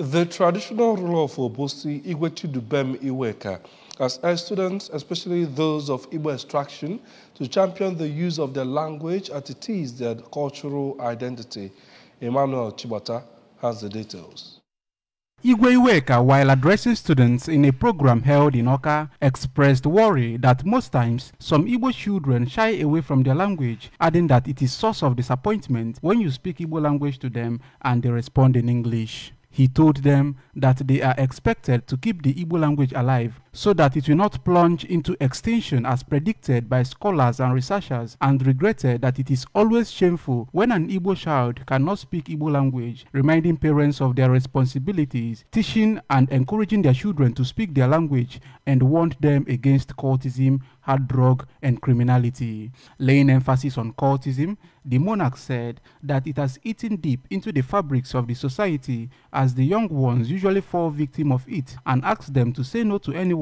The traditional ruler of Obosi, Iweka, has urged students, especially those of Igbo extraction, to champion the use of their language as it is their cultural identity. Emmanuel Chibata has the details. Iweka, while addressing students in a program held in Oka, expressed worry that most times some Igbo children shy away from their language, adding that it is source of disappointment when you speak Igbo language to them and they respond in English. He told them that they are expected to keep the Igbo language alive so that it will not plunge into extinction as predicted by scholars and researchers, and regretted that it is always shameful when an Igbo child cannot speak Igbo language, reminding parents of their responsibilities, teaching and encouraging their children to speak their language, and warned them against cultism, hard drug, and criminality. Laying emphasis on cultism, the monarch said that it has eaten deep into the fabrics of the society, as the young ones usually fall victim of it, and asked them to say no to anyone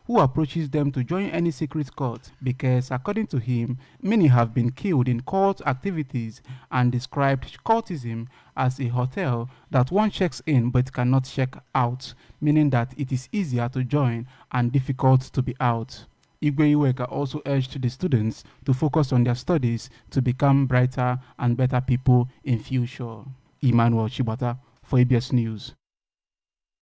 who approaches them to join any secret cult, because according to him, many have been killed in cult activities, and described cultism as a hotel that one checks in but cannot check out, meaning that it is easier to join and difficult to be out. Iweka also urged the students to focus on their studies to become brighter and better people in future. Emmanuel Chibata for ABS News.